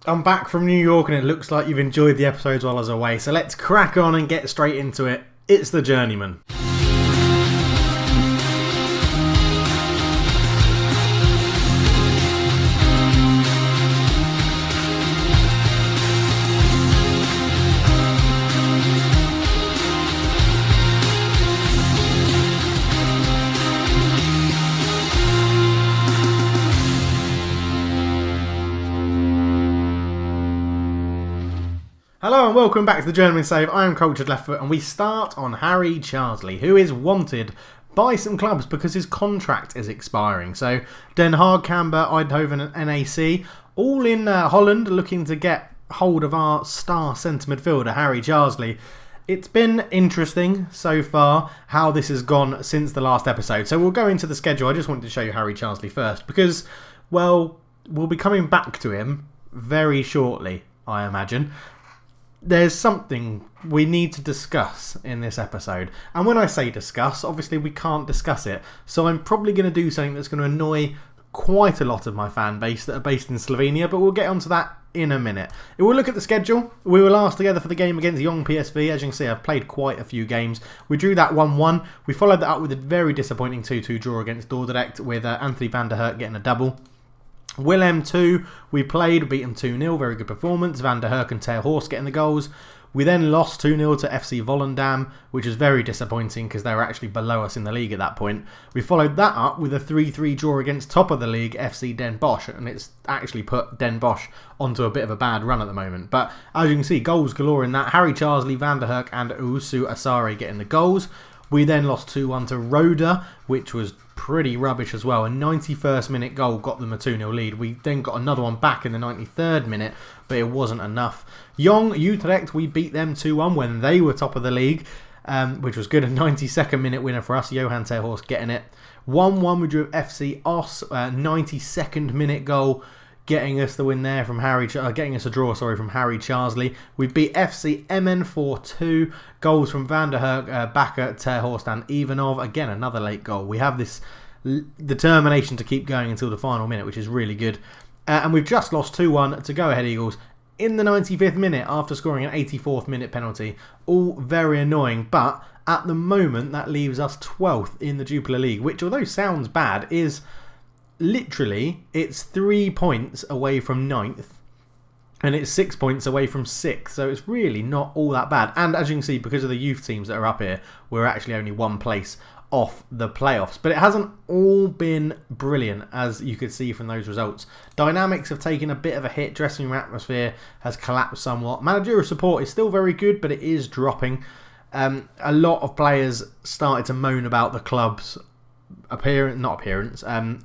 I'm back from New York and it looks like you've enjoyed the episodes while I was away, so let's crack on and get straight into it. It's the Journeyman. Hello and welcome back to the Journeyman Save. I am Cultured Leftfoot and we start on Harry Charsley, who is wanted by some clubs because his contract is expiring. So Den Haag, Camber, Eindhoven and NAC, all in Holland, looking to get hold of our star centre midfielder, Harry Charsley. It's been interesting so far how this has gone since the last episode. So we'll go into the schedule. I just wanted to show you Harry Charsley first because, well, we'll be coming back to him very shortly, I imagine. There's something we need to discuss in this episode. And when I say discuss, obviously we can't discuss it. So I'm probably going to do something that's going to annoy quite a lot of my fan base that are based in Slovenia, but we'll get onto that in a minute. We'll look at the schedule. We were last together for the game against Young PSV. As you can see, I've played quite a few games. We drew that 1-1. We followed that up with a very disappointing 2-2 draw against Dordrecht with Anthony van der Herk getting a double. Willem 2, we played, beat them 2-0, very good performance. Van der Herk and Ter Horst getting the goals. We then lost 2-0 to FC Volendam, which was very disappointing because they were actually below us in the league at that point. We followed that up with a 3-3 draw against top of the league, FC Den Bosch, and it's actually put Den Bosch onto a bit of a bad run at the moment. But as you can see, goals galore in that. Harry Charsley, Van der Herk and Owusu Asare getting the goals. We then lost 2-1 to Roda, which was pretty rubbish as well. A 91st minute goal got them a 2-0 lead. We then got another one back in the 93rd minute, but it wasn't enough. Young Utrecht, we beat them 2-1 when they were top of the league, which was good. A 92nd minute winner for us. Johan Ter Horst getting it. 1-1 we drew FC Os, 92nd minute goal, getting us the win there from getting us a draw, from Harry Charsley. We beat FC MN 4-2. Goals from Van der Herk, Bakker, Ter Horst and Ivanov. Again, another late goal. We have this determination to keep going until the final minute, which is really good. And we've just lost 2-1 to Go Ahead Eagles in the 95th minute after scoring an 84th minute penalty. All very annoying, but at the moment that leaves us 12th in the Jupiler League, which, although sounds bad, is literally, it's 3 points away from 9th and it's 6 points away from 6th, so it's really not all that bad. And as you can see, because of the youth teams that are up here, we're actually only one place off the playoffs. But it hasn't all been brilliant, as you could see from those results. Dynamics have taken a bit of a hit. Dressing room atmosphere has collapsed somewhat. Managerial support is still very good, but it is dropping. A lot of players started to moan about the club's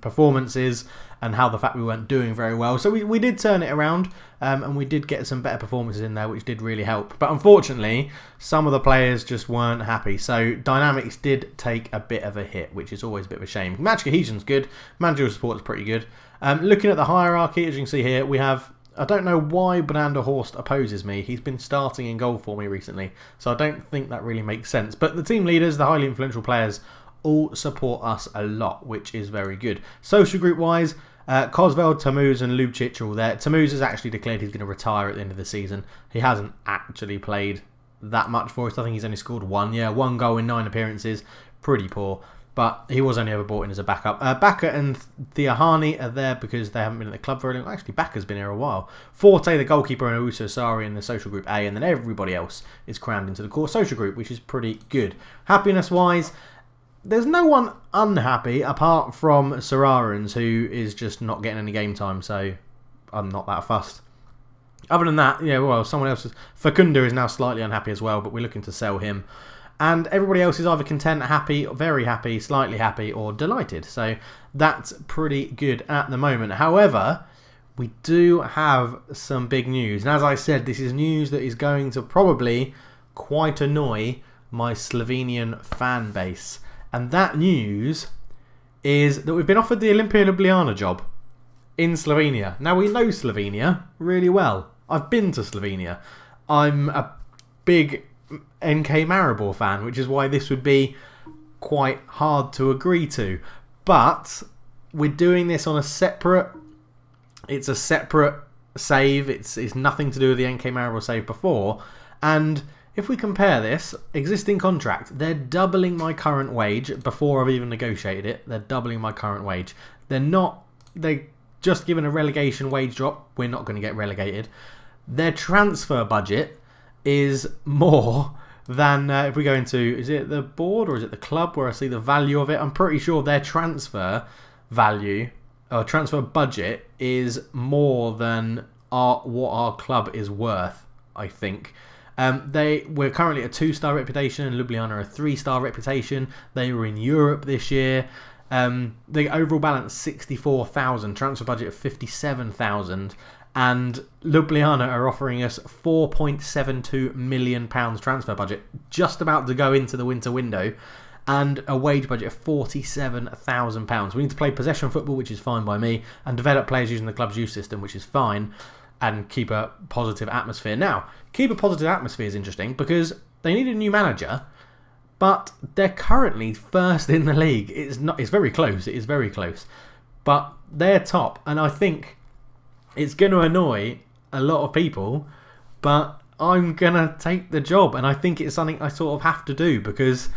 performances and how the fact we weren't doing very well. So we did turn it around and we did get some better performances in there, which did really help. But unfortunately, some of the players just weren't happy. So dynamics did take a bit of a hit, which is always a bit of a shame. Match cohesion's good. Managerial support is pretty good. Looking at the hierarchy, as you can see here, we have... I don't know why Van Horst opposes me. He's been starting in goal for me recently, so I don't think that really makes sense. But the team leaders, the highly influential players, all support us a lot, which is very good. Social group wise, Cosveld, Tamuz and Lucic are all there. Tamuz has actually declared he's going to retire at the end of the season. He hasn't actually played that much for us. I think he's only scored one goal in 9 appearances. Pretty poor. But he was only ever brought in as a backup. Bakker and Theahani are there because they haven't been at the club very long. Actually, Bakker's been here a while. Forte, the goalkeeper, and Owusu Asare in the social group A. And then everybody else is crammed into the core social group, which is pretty good. Happiness-wise, there's no one unhappy apart from Sararans, who is just not getting any game time. So I'm not that fussed. Other than that, someone else is... Facunda is now slightly unhappy as well, but we're looking to sell him. And everybody else is either content, happy, very happy, slightly happy, or delighted. So that's pretty good at the moment. However, we do have some big news. And as I said, this is news that is going to probably quite annoy my Slovenian fan base. And that news is that we've been offered the Olimpia Ljubljana job in Slovenia. Now, we know Slovenia really well. I've been to Slovenia. I'm a big NK Maribor fan, which is why this would be quite hard to agree to. But we're doing this on it's a separate save. It's nothing to do with the NK Maribor save before. And if we compare this, existing contract, they're doubling my current wage before I've even negotiated it. They're doubling my current wage. They're just given a relegation wage drop. We're not going to get relegated. Their transfer budget is more than, if we go into, is it the board or is it the club where I see the value of it? I'm pretty sure their transfer value, or transfer budget, is more than what our club is worth, I think. We're currently a 2-star reputation, and Ljubljana a 3-star reputation. They were in Europe this year. The overall balance 64,000, transfer budget of 57,000, and Ljubljana are offering us £4.72 million transfer budget, just about to go into the winter window, and a wage budget of £47,000. We need to play possession football, which is fine by me, and develop players using the club's youth system, which is fine, and keep a positive atmosphere. Now, keep a positive atmosphere is interesting because they need a new manager, but they're currently first in the league. It's very close. It is very close, but they're top, and I think it's going to annoy a lot of people, but I'm going to take the job, and I think it's something I sort of have to do because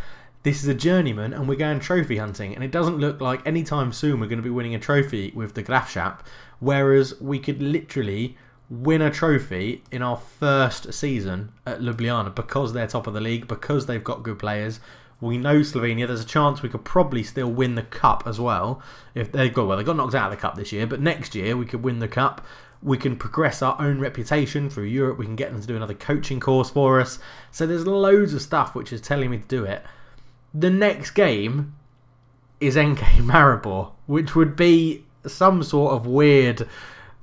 this is a journeyman and we're going trophy hunting, and it doesn't look like anytime soon we're going to be winning a trophy with the Graafschap, whereas we could literally win a trophy in our first season at Ljubljana because they're top of the league, because they've got good players. We know Slovenia. There's a chance we could probably still win the cup as well. If they got knocked out of the cup this year, but next year we could win the cup. We can progress our own reputation through Europe. We can get them to do another coaching course for us. So there's loads of stuff which is telling me to do it. The next game is NK Maribor, which would be some sort of weird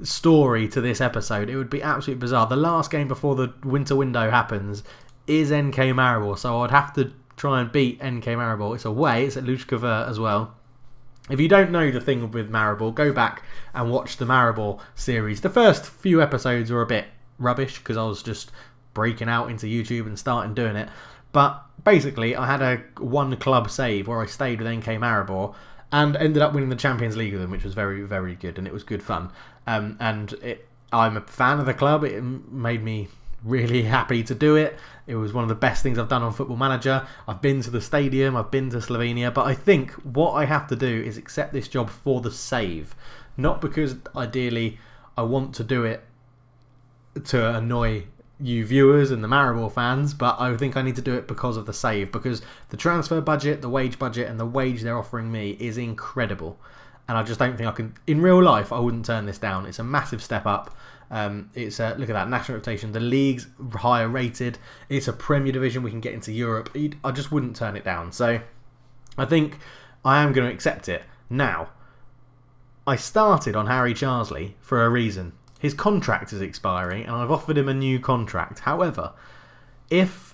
story to this episode. It would be absolutely bizarre. The last game before the winter window happens is NK Maribor, so I'd have to try and beat NK Maribor. It's away. It's at Luchkavert as well. If you don't know the thing with Maribor, go back and watch the Maribor series. The first few episodes were a bit rubbish because I was just breaking out into YouTube and starting doing it. But basically, I had a one club save where I stayed with NK Maribor and ended up winning the Champions League with them, which was very, very good, and it was good fun. I'm a fan of the club. It made me really happy to do it. It was one of the best things I've done on Football Manager. I've been to the stadium, I've been to Slovenia, but I think what I have to do is accept this job for the save. Not because ideally I want to do it to annoy you viewers and the Maribor fans, but I think I need to do it because of the save, because the transfer budget, the wage budget, and the wage they're offering me is incredible. And I just don't think I can, in real life, I wouldn't turn this down. It's a massive step up. It's look at that, national reputation. The league's higher rated. It's a Premier Division. We can get into Europe. I just wouldn't turn it down. So I think I am going to accept it. Now, I started on Harry Charsley for a reason. His contract is expiring and I've offered him a new contract. However, if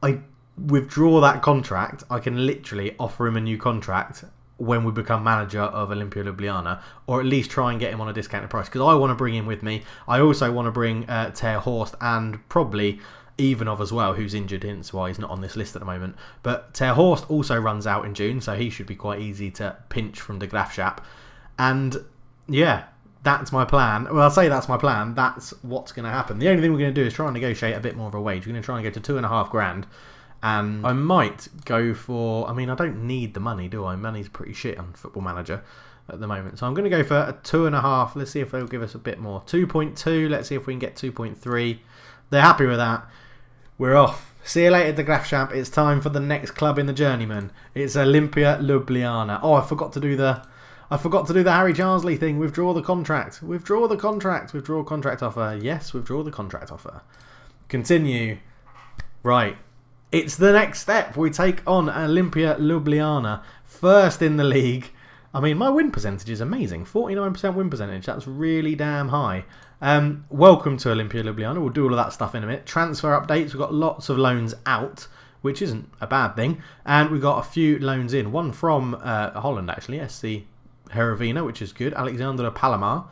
I withdraw that contract, I can literally offer him a new contract when we become manager of Olimpia Ljubljana, or at least try and get him on a discounted price, because I want to bring him with me. I also want to bring Ter Horst and probably Ivanov as well, who's injured, hence why he's not on this list at the moment. But Ter Horst also runs out in June, so he should be quite easy to pinch from the Graafschap. And yeah, that's my plan. Well, I'll say that's my plan. That's what's going to happen. The only thing we're going to do is try and negotiate a bit more of a wage. We're going to try and go to $2,500. And I might go for, I don't need the money, do I? Money's pretty shit on Football Manager at the moment. So I'm going to go for a 2.5. Let's see if they'll give us a bit more. 2.2. Let's see if we can get 2.3. They're happy with that. We're off. See you later, the Graafschap. It's time for the next club in the Journeyman. It's Olimpia Ljubljana. Oh, I forgot to do the Harry Charsley thing. Withdraw the contract. Withdraw the contract. Withdraw contract offer. Yes, withdraw the contract offer. Continue. Right. It's the next step. We take on Olimpia Ljubljana, first in the league. My win percentage is amazing. 49% win percentage. That's really damn high. Welcome to Olimpia Ljubljana. We'll do all of that stuff in a minute. Transfer updates. We've got lots of loans out, which isn't a bad thing. And we've got a few loans in. One from Holland, actually. SC Herovina, which is good. Alexander Palomar.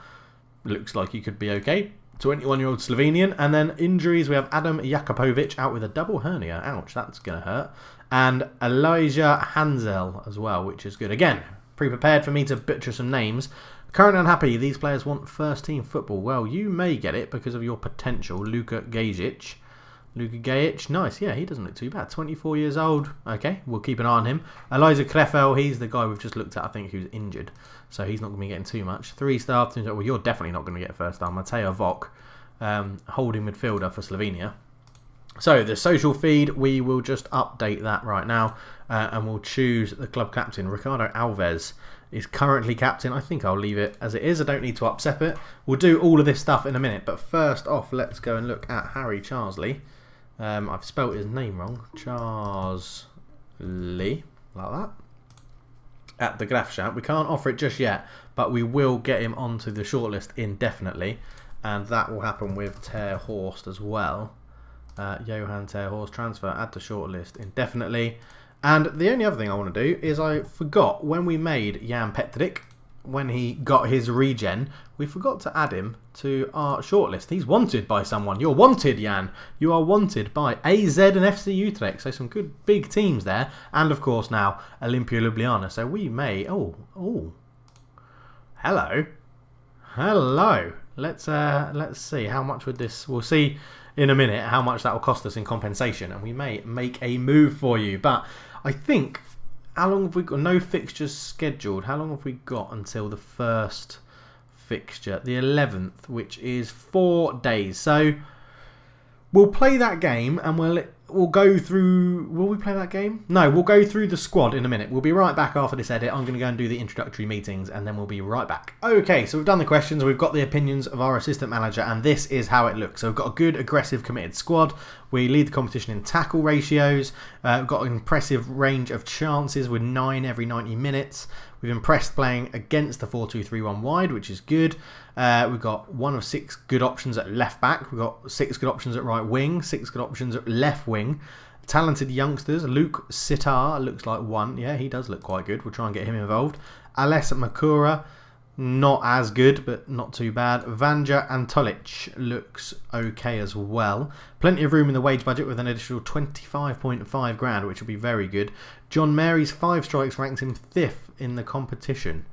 Looks like he could be okay. 21-year-old Slovenian. And then injuries, we have Adam Jakupovic out with a double hernia. Ouch, that's going to hurt. And Elijah Hansel as well, which is good. Again, pre-prepared for me to butcher some names Currently unhappy. These players want first team football. Well, you may get it because of your potential. Luka Gajic. Nice. Yeah, he doesn't look too bad. 24 years old. Okay, we'll keep an eye on him. Eliza Krefel, he's the guy we've just looked at, I think, who's injured. So he's not going to be getting too much. 3-star. Well, you're definitely not going to get a first star. Mateo Vok, holding midfielder for Slovenia. So the social feed, we will just update that right now. And we'll choose the club captain. Ricardo Alves is currently captain. I think I'll leave it as it is. I don't need to upset it. We'll do all of this stuff in a minute. But first off, let's go and look at Harry Charsley. I've spelt his name wrong. Charsley, like that. At the Graafschap. We can't offer it just yet, but we will get him onto the shortlist indefinitely. And that will happen with Ter Horst as well. Johan Ter Horst, transfer, add to shortlist indefinitely. And the only other thing I want to do is I forgot when we made Jan Petric, when he got his regen, we forgot to add him to our shortlist. He's wanted by someone. You're wanted, Jan. You are wanted by AZ and FC Utrecht. So some good big teams there. And of course now Olimpia Ljubljana. So we may... Oh. Hello. Let's see how much would this... We'll see in a minute how much that will cost us in compensation. And we may make a move for you. But I think... How long have we got? No fixtures scheduled. How long have we got until the first fixture? The 11th, which is 4 days. So we'll play that game and we'll go through... Will we play that game? No, we'll go through the squad in a minute. We'll be right back after this edit. I'm going to go and do the introductory meetings and then we'll be right back. Okay, so we've done the questions. We've got the opinions of our assistant manager and this is how it looks. So we've got a good, aggressive, committed squad. We lead the competition in tackle ratios. We've got an impressive range of chances with 9 every 90 minutes. We've impressed playing against the 4-2-3-1 wide, which is good. We've got 1 of 6 good options at left back. We've got 6 good options at right wing, 6 good options at left wing. Talented youngsters. Luke Sitar looks like one. Yeah, he does look quite good. We'll try and get him involved. Ales Makura, not as good, but not too bad. Vanja Antolic looks okay as well. Plenty of room in the wage budget with an additional 25.5 grand, which will be very good. John Mary's 5 strikes ranks him 5th in the competition.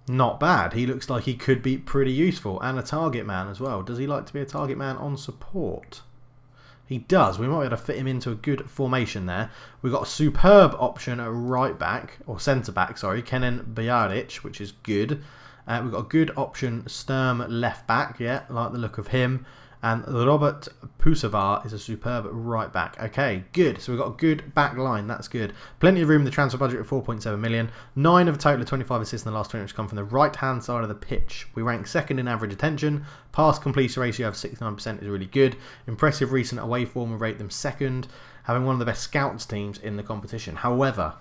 Not bad. He looks like he could be pretty useful. And a target man as well. Does he like to be a target man on support? He does. We might be able to fit him into a good formation there. We've got a superb option at right back, or centre back, sorry, Kenan Bajaric, which is good. We've got a good option, Sturm left back, yeah, like the look of him. And Robert Pusavar is a superb right back. Okay, good. So we've got a good back line. That's good. Plenty of room in the transfer budget of 4.7 million. 9 of a total of 25 assists in the last 20, which come from the right-hand side of the pitch. We rank 2nd in average attention. Pass completion ratio of 69% is really good. Impressive recent away form. We rate them 2nd, having one of the best scouts teams in the competition. However,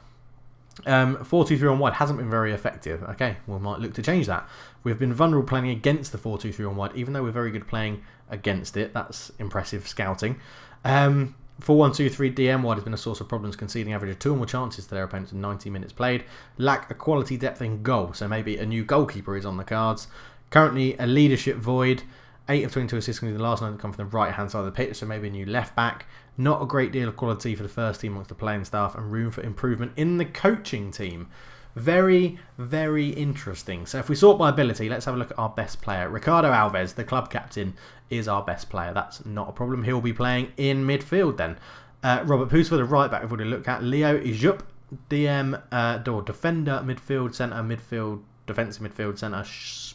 4-2-3-1 wide hasn't been very effective. Okay, we might look to change that. We've been vulnerable playing against the 4-2-3-1 wide, even though we're very good playing against it. That's impressive scouting. 4-1-2-3 DM wide has been a source of problems, conceding average of 2 or more chances to their opponents in 90 minutes played. Lack a quality depth in goal, so maybe a new goalkeeper is on the cards. Currently a leadership void. 8 of 22 assists in the last 9 come from the right hand side of the pitch, so maybe a new left back. Not a great deal of quality for the first team amongst the playing staff, and room for improvement in the coaching team. Very, very interesting. So if we sort by ability, let's have a look at our best player. Ricardo Alves, the club captain, is our best player. That's not a problem. He'll be playing in midfield then. Robert Poos for the right back, we've already looked at. Leo Ijup, DM, defender, midfield, centre, midfield, defensive midfield, centre,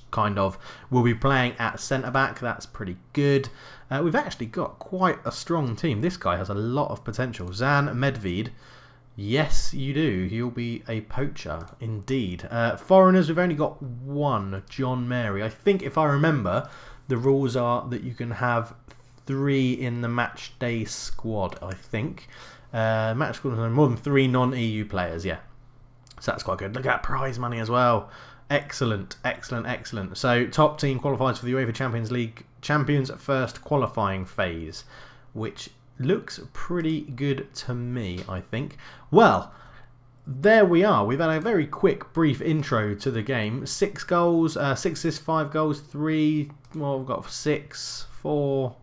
kind of. Will be playing at centre back. That's pretty good. We've actually got quite a strong team. This guy has a lot of potential. Zan Medved. Yes, you do. He'll be a poacher, indeed. Foreigners, we've only got 1, John Mary. I think, if I remember, the rules are that you can have 3 in the match day squad, I think. Match squad, more than 3 non-EU players, yeah. So that's quite good. Look at prize money as well. Excellent, excellent, excellent. So, top team qualifies for the UEFA Champions League Champions First qualifying phase, which looks pretty good to me, I think. Well, there we are. We've had a very quick, brief intro to the game. 6 goals, 6 assists, 5 goals, 3... Well, we've got 6, 4...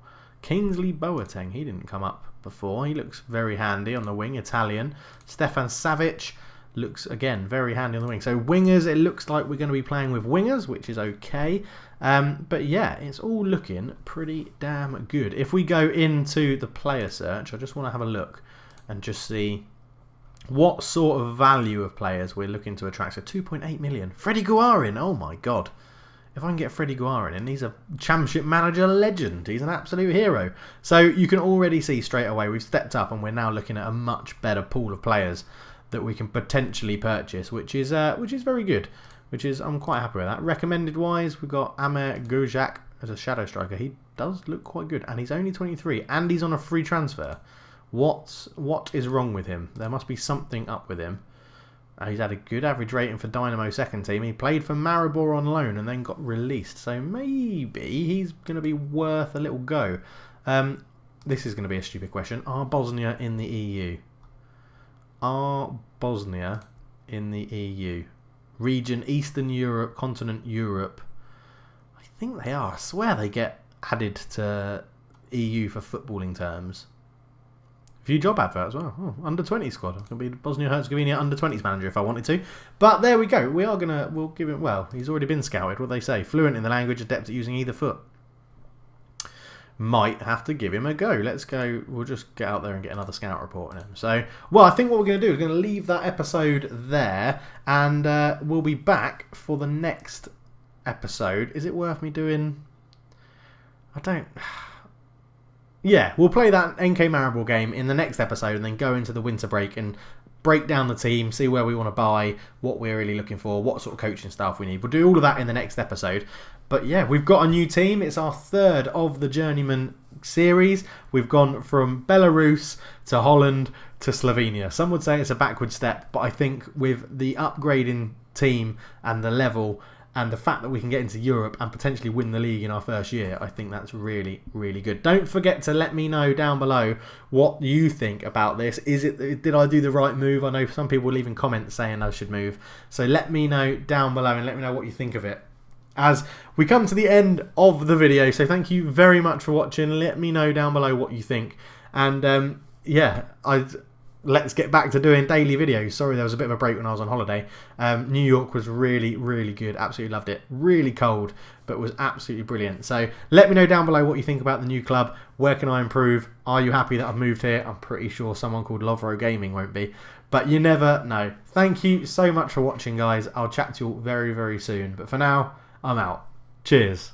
Kingsley Boateng, he didn't come up before. He looks very handy on the wing, Italian. Stefan Savic, looks, again, very handy on the wing. So wingers, it looks like we're going to be playing with wingers, which is okay. But yeah, it's all looking pretty damn good. If we go into the player search, I just want to have a look and just see what sort of value of players we're looking to attract. So 2.8 million. Freddie Guarin, oh my god. If I can get Freddie Guarin in, he's a Championship Manager legend. He's an absolute hero. So you can already see straight away we've stepped up and we're now looking at a much better pool of players that we can potentially purchase, which is very good. I'm quite happy with that. Recommended wise, we've got Amer Gojak as a shadow striker. He does look quite good, and he's only 23, and he's on a free transfer. What is wrong with him? There must be something up with him. He's had a good average rating for Dynamo second team. He played for Maribor on loan and then got released. So maybe he's going to be worth a little go. This is going to be a stupid question. Are Bosnia in the EU? Are Bosnia in the EU? Region Eastern Europe, continent Europe. I think they are. I swear they get added to EU for footballing terms. Few job adverts as well. Oh, under 20 squad. I can be Bosnia Herzegovina under 20s manager if I wanted to. But there we go. We'll give him, well, he's already been scouted. What they say? Fluent in the language, adept at using either foot. Might have to give him a go. Let's go. We'll just get out there and get another scout report on him. So, well, I think what we're going to do is going to leave that episode there, and we'll be back for the next episode. Is it worth me doing? I don't. Yeah, we'll play that NK Maribor game in the next episode and then go into the winter break and break down the team, see where we want to buy, what we're really looking for, what sort of coaching staff we need. We'll do all of that in the next episode. But yeah, we've got a new team. It's our third of the Journeyman series. We've gone from Belarus to Holland to Slovenia. Some would say it's a backward step, but I think with the upgrading team and the level and the fact that we can get into Europe and potentially win the league in our first year, I think that's really, really good. Don't forget to let me know down below what you think about this. Did I do the right move? I know some people are leaving comments saying I should move. So let me know down below and let me know what you think of it. As we come to the end of the video, so thank you very much for watching. Let me know down below what you think. And yeah, let's get back to doing daily videos. Sorry there was a bit of a break when I was on holiday. New York was really, really good. Absolutely loved it. Really cold, but was absolutely brilliant. So let me know down below what you think about the new club. Where can I improve? Are you happy that I've moved here? I'm pretty sure someone called Lovro Gaming won't be. But you never know. Thank you so much for watching, guys. I'll chat to you all very, very soon. But for now, I'm out. Cheers.